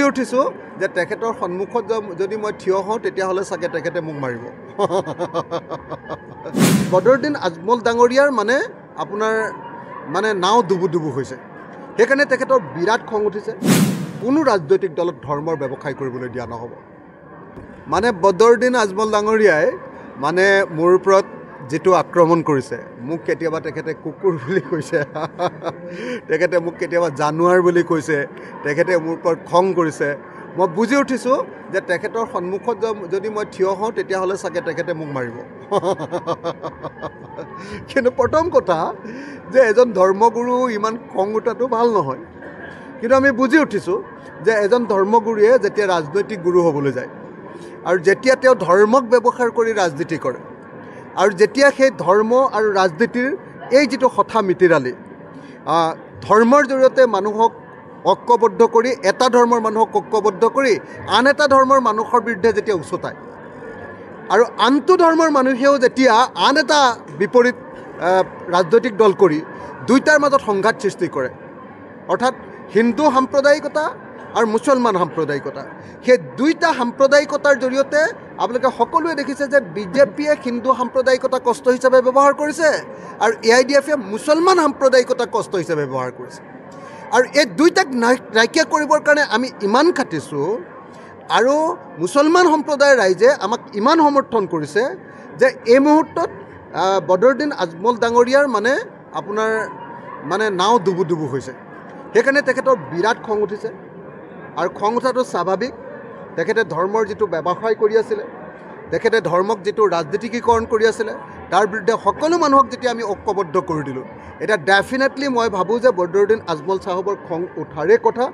উঠিছোঁ যে তেখেতৰ সন্মুখত যদি মই থিয় হওঁ তেতিয়াহ'লে চাগে তেখেতে মোক মাৰিব। বদৰুদ্দিন আজমল ডাঙৰীয়াৰ আপোনাৰ নাও ডুবু হৈছে। সেইকাৰণে তেখেতৰ বিৰাট খং উঠিছে। কোনো ৰাজনৈতিক দলত ধৰ্মৰ ব্যৱসায় কৰিবলৈ দিয়া নহ'ব। বদৰুদ্দিন আজমল ডাঙৰীয়াই মোৰ ওপৰত যিটো আক্ৰমণ কৰিছে, মোক কেতিয়াবা তেখেতে কুকুৰ বুলি কৈছে, তেখেতে মোক কেতিয়াবা জানুৱাৰ বুলি কৈছে, তেখেতে মোৰ ওপৰত খং কৰিছে। মই বুজি উঠিছোঁ যে তেখেতৰ সন্মুখত যদি মই থিয় হওঁ তেতিয়াহ'লে চাগে তেখেতে মোক মাৰিব। কিন্তু প্ৰথম কথা যে এজন ধৰ্মগুৰু ইমান খং উঠাটো ভাল নহয়। কিন্তু আমি বুজি উঠিছোঁ যে এজন ধৰ্মগুৰুৱে যেতিয়া ৰাজনৈতিক গুৰু হ'বলৈ যায় আৰু যেতিয়া তেওঁ ধৰ্মক ব্যৱহাৰ কৰি ৰাজনীতি কৰে আৰু যেতিয়া সেই ধৰ্ম আৰু ৰাজনীতিৰ এই যিটো হঠা মিতিৰালি, ধৰ্মৰ জৰিয়তে মানুহক ঐক্যবদ্ধ কৰি, এটা ধৰ্মৰ মানুহক ঐক্যবদ্ধ কৰি আন এটা ধৰ্মৰ মানুহৰ বিৰুদ্ধে যেতিয়া উচতায় আৰু আনটো ধৰ্মৰ মানুহেও যেতিয়া আন এটা বিপৰীত ৰাজনৈতিক দল কৰি দুইটাৰ মাজত সংঘাত সৃষ্টি কৰে, অৰ্থাৎ হিন্দু সাম্প্ৰদায়িকতা আৰু মুছলমান সাম্প্ৰদায়িকতা, সেই দুইটা সাম্প্ৰদায়িকতাৰ জৰিয়তে আপোনালোকে সকলোৱে দেখিছে যে বিজেপিয়ে হিন্দু সাম্প্ৰদায়িকতা কষ্ট হিচাপে ব্যৱহাৰ কৰিছে আৰু AIDFে মুছলমান সাম্প্ৰদায়িকতা কষ্ট হিচাপে ব্যৱহাৰ কৰিছে। আৰু এই দুইটাক নাইকিয়া কৰিবৰ কাৰণে আমি ইমান খাটিছোঁ আৰু মুছলমান সম্প্ৰদায়ৰ ৰাইজে আমাক ইমান সমৰ্থন কৰিছে যে এই মুহূৰ্তত বদৰুদ্দিন আজমল ডাঙৰীয়াৰ আপোনাৰ নাও ডুবু হৈছে। সেইকাৰণে তেখেতৰ বিৰাট খং উঠিছে আৰু খং উঠাটো স্বাভাৱিক। তেখেতে ধৰ্মৰ যিটো ব্যৱসায় কৰি আছিলে, তেখেতে ধৰ্মক যিটো ৰাজনীতিকীকৰণ কৰি আছিলে, তাৰ বিৰুদ্ধে সকলো মানুহক যেতিয়া আমি ঐক্যবদ্ধ কৰি দিলোঁ, এতিয়া ডেফিনেটলি মই ভাবোঁ যে বদৰুদ্দিন আজমল চাহাবৰ খং উঠাৰে কথা।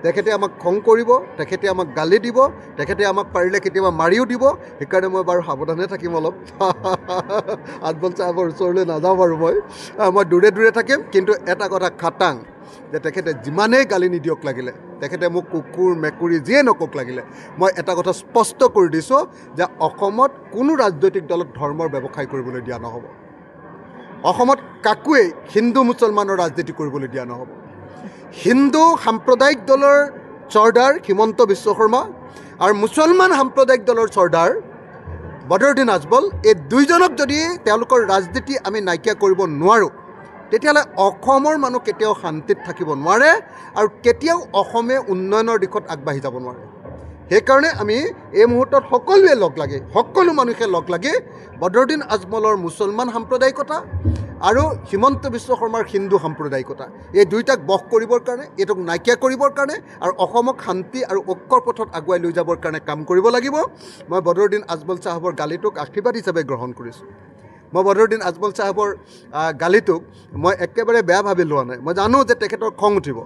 তেখেতে আমাক খং কৰিব, তেখেতে আমাক গালি দিব, তেখেতে আমাক পাৰিলে কেতিয়াবা মাৰিও দিব। সেইকাৰণে মই বাৰু সাৱধানে থাকিম অলপ। আজমল চাহাবৰ ওচৰলৈ নাযাওঁ বাৰু, মই দূৰে দূৰে থাকিম। কিন্তু এটা কথা খাটাং যে তেখেতে যিমানেই গালি নিদিয়ক লাগিলে, তেখেতে মোক কুকুৰ মেকুৰী যিয়ে নকওক লাগিলে, মই এটা কথা স্পষ্ট কৰি দিছোঁ যে অসমত কোনো ৰাজনৈতিক দলত ধৰ্মৰ ব্যৱসায় কৰিবলৈ দিয়া নহ'ব। অসমত কাকোৱেই হিন্দু মুছলমানৰ ৰাজনীতি কৰিবলৈ দিয়া নহ'ব। হিন্দু সাম্প্ৰদায়িক দলৰ চৰ্দাৰ হিমন্ত বিশ্ব শৰ্মা আৰু মুছলমান সাম্প্ৰদায়িক দলৰ চৰ্দাৰ বদৰুদ্দিন আজমল, এই দুইজনক যদি তেওঁলোকৰ ৰাজনীতি আমি নাইকিয়া কৰিব নোৱাৰোঁ, তেতিয়াহ'লে অসমৰ মানুহ কেতিয়াও শান্তিত থাকিব নোৱাৰে আৰু কেতিয়াও অসমে উন্নয়নৰ দিশত আগবাঢ়ি যাব নোৱাৰে। সেইকাৰণে আমি এই মুহূৰ্তত সকলোৱে লগ লাগি, সকলো মানুহে লগ লাগি বদৰুদ্দিন আজমলৰ মুছলমান সাম্প্ৰদায়িকতা আৰু হিমন্ত বিশ্ব শৰ্মাৰ হিন্দু সাম্প্ৰদায়িকতা, এই দুইটাক বশ কৰিবৰ কাৰণে, এইটোক নাইকিয়া কৰিবৰ কাৰণে আৰু অসমক শান্তি আৰু ঐক্যৰ পথত আগুৱাই লৈ যাবৰ কাৰণে কাম কৰিব লাগিব। মই বদৰুদ্দিন আজমল চাহাবৰ গালিটোক আশীৰ্বাদ হিচাপে গ্ৰহণ কৰিছোঁ। মই বদৰুদ্দিন আজমল চাহাবৰ গালিটোক মই একেবাৰে বেয়া ভাবি লোৱা নাই। মই জানো যে তেখেতৰ খং উঠিব,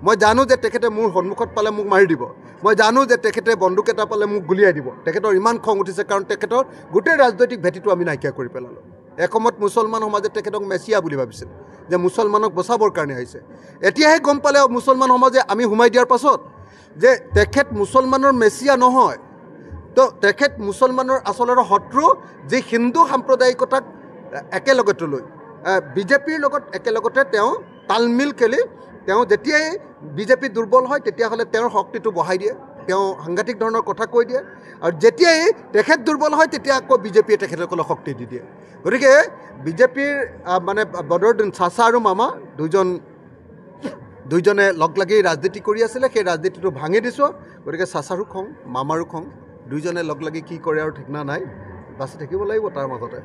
মই জানো যে তেখেতে মোৰ সন্মুখত পালে মোক মাৰি দিব, মই জানো যে তেখেতে বন্দুক এটা পালে মোক গুলিয়াই দিব। তেখেতৰ ইমান খং উঠিছে কাৰণ তেখেতৰ গোটেই ৰাজনৈতিক ভেটিটো আমি নাইকিয়া কৰি পেলালোঁ। এসময়ত মুছলমান সমাজে তেখেতক মেছিয়া বুলি ভাবিছিল, যে মুছলমানক বচাবৰ কাৰণে আহিছে। এতিয়াহে গম পালে মুছলমান সমাজে আমি সোমাই দিয়াৰ পাছত যে তেখেত মুছলমানৰ মেছিয়া নহয়, তো তেখেত মুছলমানৰ আচলতে শত্ৰু, যি হিন্দু সাম্প্ৰদায়িকতাক একেলগতে লৈ বিজেপিৰ লগত একেলগতে তেওঁ তালমিল খেলি তেওঁ যেতিয়াই বিজেপি দুৰ্বল হয় তেতিয়াহ'লে তেওঁৰ শক্তিটো বঢ়াই দিয়ে, তেওঁ সাংঘাতিক ধৰণৰ কথা কৈ দিয়ে, আৰু যেতিয়াই তেখেত দুৰ্বল হয় তেতিয়া আকৌ বিজেপিয়ে তেখেতসকলক শক্তি দি দিয়ে। গতিকে বিজেপিৰ বদৰুদ্দিন চাচা আৰু মামা দুইজনে লগ লাগি ৰাজনীতি কৰি আছিলে, সেই ৰাজনীতিটো ভাঙি দিছোঁ। গতিকে চাচাৰো খং, মামাৰো খং, দুইজনে লগ লাগি কি কৰে আৰু ঠিকনা নাই, বাচি থাকিব লাগিব তাৰ মাজতে।